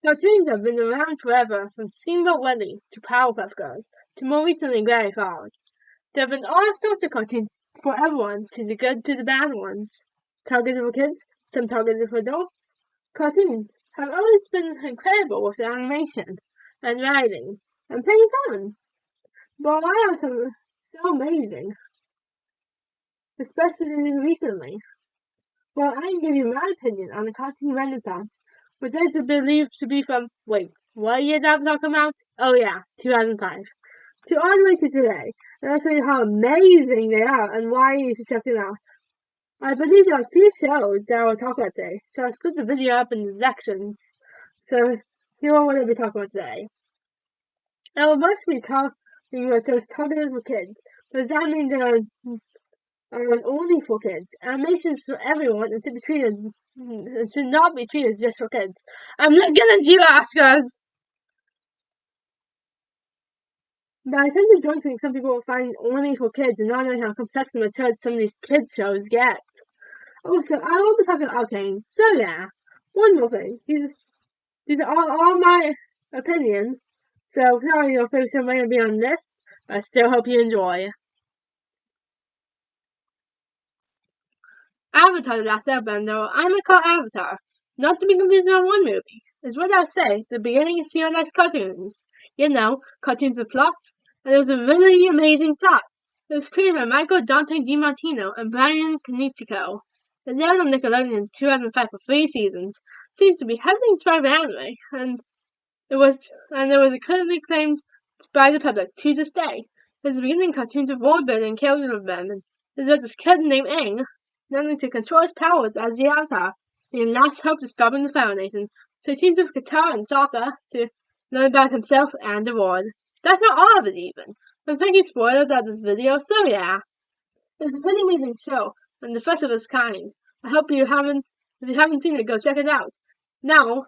Cartoons have been around forever, from Steamboat Willie to Powerpuff Girls to more recently Gravity Falls. There have been all sorts of cartoons for everyone, to the good to the bad ones. Targeted for kids, some targeted for adults. Cartoons have always been incredible with their animation and writing and pretty fun. But why are some so amazing, especially recently? Well, I can give you my opinion on the cartoon renaissance, which is believed to be from, wait, what year that I'm talking about? Oh yeah, 2005. To all the way to today, and I'll show you how amazing they are and why you should check them out. I believe there are 2 shows that I will talk about today, so I'll split the video up into sections. So, here are what I'll be talking about today. I will mostly be talking about shows targeted for kids, but does that mean there are only for kids? Animations for everyone and should not be treated just for kids. I'm looking at you, Oscars! But I tend to join things some people will find only for kids and not knowing how complex and mature some of these kids shows get. Also, I will be talking about Arcane. So yeah, one more thing. These are all my opinions. So sorry your favorite show might not be on this, but I still hope you enjoy. Avatar: The Last Airbender, I might call Avatar, not to be confused with one movie, is what I say, the beginning of serialized cartoons. You know, cartoons with plots, and it was a really amazing plot. It was created by Michael Dante DiMartino and Brian Konietzko. It aired on Nickelodeon in 2005 for 3 seasons. It seems to be heavily inspired by anime, and it was critically acclaimed by the public to this day. It was the beginning of cartoons of world building and character development. It is about this kid named Aang learning to control his powers as the Avatar, and last hope to stopping the Fire Nation. So he teams with Katara and Sokka to learn about himself and the world. That's not all of it even. I'm taking spoilers out of this video, so yeah. It's a pretty amazing show, and the first of its kind. I hope if you haven't seen it, go check it out. Now,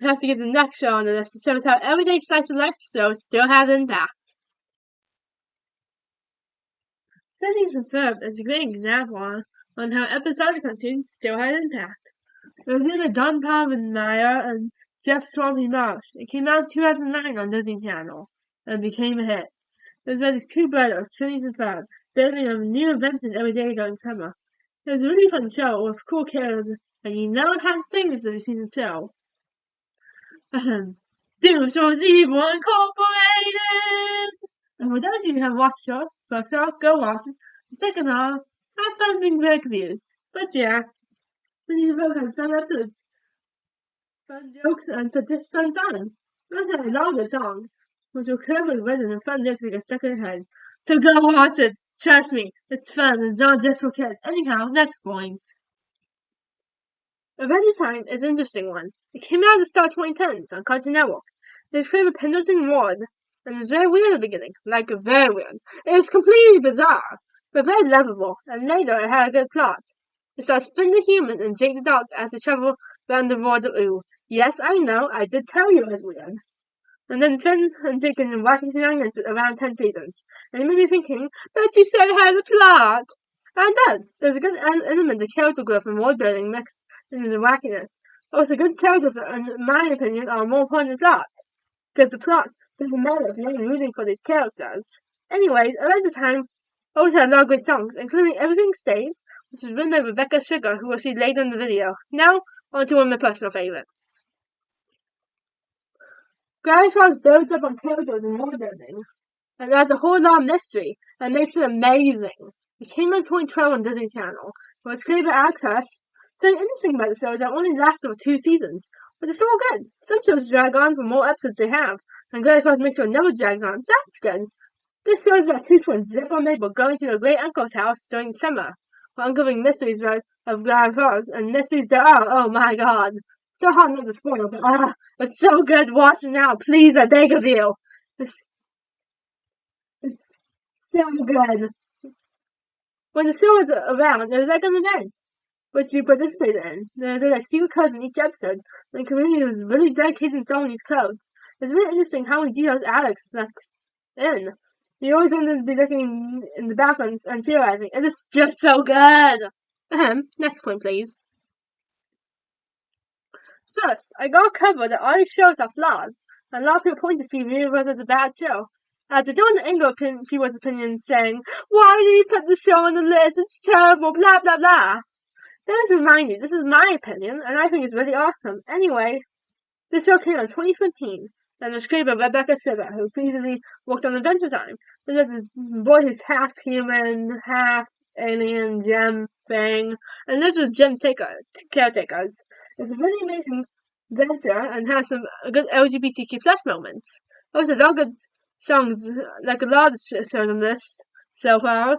we have to get the next show on the list to show us how everyday slice of life shows still have impact. Phineas and Ferb is a great example on how episodic cartoons still had impact. It was either Don Povenmire and Jeff Swampy Marsh. It came out in 2009 on Disney Channel and became a hit. It was about these 2 brothers, Phineas and Ferb, building a new invention every day during summer. It was a really fun show with cool characters, and you know it had singers if you've seen the show. Dinosaurs Evil Incorporated! And for those of you who have watched the show, first off, go watch it. Second off, have fun being very confused. But yeah, Phineas and Ferb had fun episodes, fun jokes, and fun fun. Those had longer songs, which were cleverly written and fun lyrics like a second ahead. So go watch it! Trust me, it's fun, it's not just for kids. Anyhow, next point. Adventure Time is an interesting one. It came out at the start of 2010s on Cartoon Network. It was created by Pendleton Ward, and it was very weird at the beginning. Like, very weird. It was completely bizarre, but very lovable, and later it had a good plot. It stars Finn the Human and Jake the Dog as they travel around the world of Ooo. Yes, I know, I did tell you it was weird. And then Finn and Jake can wacky shenanigans around 10 seasons. And you may be thinking, but you said it had a plot! And it does. There's a good element of character growth and world building mixed into the wackiness. Also, good characters, in my opinion, are more important than plot. Because the plot doesn't matter if you're rooting for these characters. Anyways, Adventure Time always had a lot of great songs, including Everything Stays, which was written by Rebecca Sugar, who we'll see later in the video. Now, on to one of my personal favorites. Gravity Falls builds up on characters and world building, and adds a whole lot of mystery, and makes it amazing. It came out in 2012 on Disney Channel. It was created by Alex Hurst. Something interesting about the show is that it only lasted for 2 seasons, but it's still good. Some shows drag on for more episodes they have, and Gravity Falls makes sure it never drags on, so that's good. This show is about 2 twins, Zip and Mabel, going to their great uncle's house during summer, while uncovering mysteries of Gravity Falls, and mysteries there are, oh my god. So hard not to spoil, but it's so good, watch it now, please, I beg of you. It's so good. When the show is around, there's like an event, which you participate in. There's like secret codes in each episode. The community was really dedicated in solving these codes. It's really interesting how many details Alex sucks in. You always want to be looking in the background and theorizing. It is just so good. Next point, please. First, I gotta cover that all these shows have flaws, and a lot of people point to see Reverse as a bad show. As they do in the Angle people's opinions saying, why did you put the show on the list? It's terrible, blah blah blah. Let us remind you, this is my opinion, and I think it's really awesome. Anyway, this show came out in 2015, and was created by Rebecca Sugar, who previously worked on Adventure Time. There's this boy who's half human, half alien gem thing, and this was gem caretakers. It's a really amazing adventure and has some good LGBTQ plus moments. Also, a lot of good songs, like a lot of shows on this so far.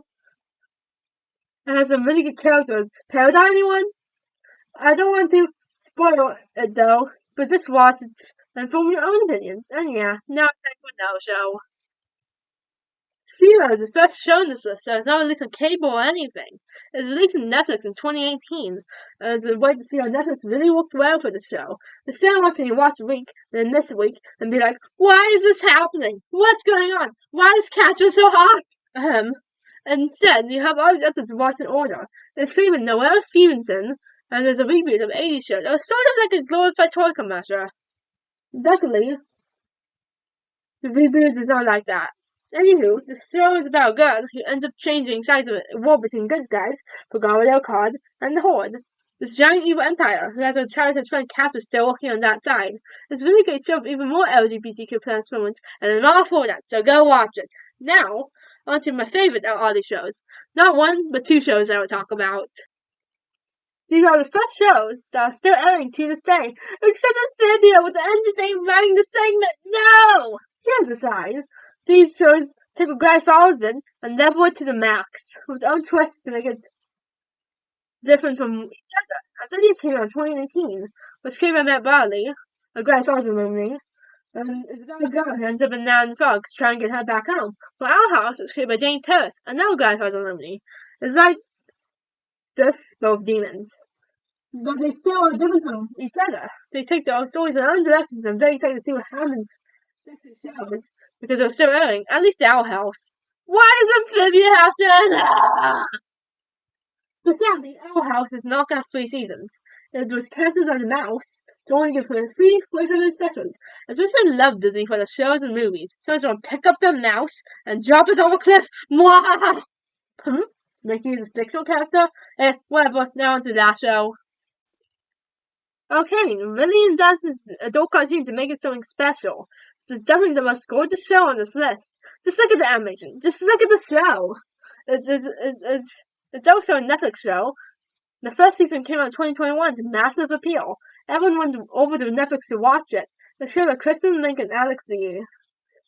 It has some really good characters. Paradigm, anyone? I don't want to spoil it though, but just watch it and form your own opinions. And yeah, now it's time for another show. She-Ra is the first show on this list, so it's not released on cable or anything. It was released on Netflix in 2018, and it's a way to see how Netflix really worked well for the show. The show wants you to watch a week, then miss a week, and be like, why is this happening? What's going on? Why is Catcher so hot? Instead, you have all the episodes to watch in order. It's created with Noelle Stevenson, and there's a reboot of 80s show that was sort of like a glorified toy commercial. Luckily, the reboot is not like that. Anywho, the show is about a girl who ends up changing sides of a war between good guys, Pagara Card, and the Horde. This giant evil empire, who has her childhood friend Casper still working on that side. It's a really great show with even more LGBTQ plus moments, and I'm all for that, so go watch it. Now, on to my favorite out of all these shows. Not one, but two shows I will talk about. These are the first shows that are still airing to this day, except Amphibia with the entertainment writing the segment. No! Here's the side. These shows take a Guy Fawkes and level it to the max, with own twists to make it different from each other. Amphibia came out in 2019, was created by Matt Barley, a Guy Fawkes movie, and it's about a girl who ends up in Nan Fox trying to get her back home. Well, Our House is created by Dane Terrace, another Guy Fawkes movie. It's like just both demons. But they still are different from each other. They take their stories in their own directions. I'm very excited to see what happens next in shows, because they're still airing. At least Our House. Why does Amphibia have to end? But sadly, Our House is not got 3 seasons. It was cancelled by the mouse to only give her 3 45-minute specials. As much as I love Disney for the shows and movies, so it's gonna pick up the mouse and drop it off a cliff. Mwah! Mickey is a fictional character? Whatever. Now on to that show. Okay, really invest in adult cartoon to make it something special. This is definitely the most gorgeous show on this list. Just look at the animation. Just look at the show. It's also a Netflix show. The first season came out in 2021 to massive appeal. Everyone went over to Netflix to watch it. The show with Kristen, Link, and Alex V.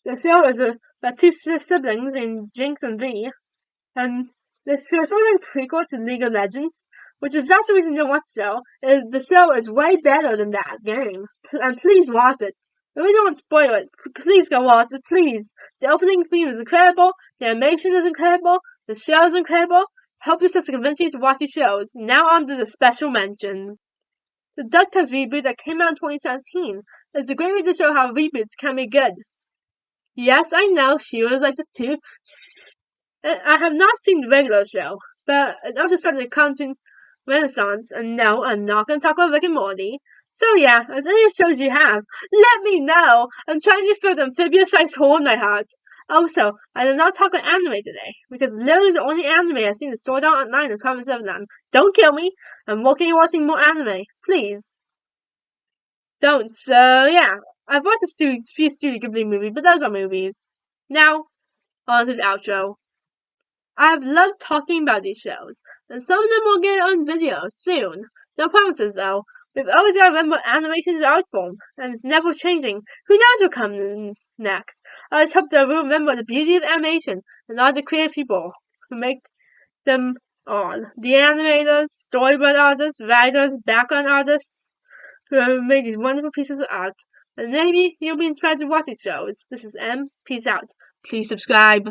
The show is about 2 siblings named Jinx and V. And the show is sort of like a prequel to League of Legends. Which is that's the reason you don't watch the show, is the show is way better than that game. And please watch it. I really don't want to spoil it. Please go watch it, please. The opening theme is incredible, the animation is incredible, the show is incredible. Hope this has convinced you to watch these shows. Now on to the special mentions. The DuckTales reboot that came out in 2017 is a great way to show how reboots can be good. Yes, I know, She-Ra is like this too. I have not seen the regular show, but it also started a cartoon renaissance, and no, I'm not going to talk about Rick and Morty. So yeah, if any shows you have, let me know. I'm trying to feel the amphibious-sized hole in my heart. Also, I did not talk about anime today, because literally the only anime I've seen is Sword Art Online and Promise Neverland. Don't kill me. I'm working on watching more anime. Please. Don't. So yeah, I've watched a few Studio Ghibli movies, but those are movies. Now, on to the outro. I've loved talking about these shows, and some of them will get on video soon. No promises though. We've always got to remember animation is art form, and it's never changing. Who knows what comes next? I just hope that we'll remember the beauty of animation and all the creative people who make them all. The animators, storyboard artists, writers, background artists who have made these wonderful pieces of art. And maybe you'll be inspired to watch these shows. This is M. Peace out. Please subscribe.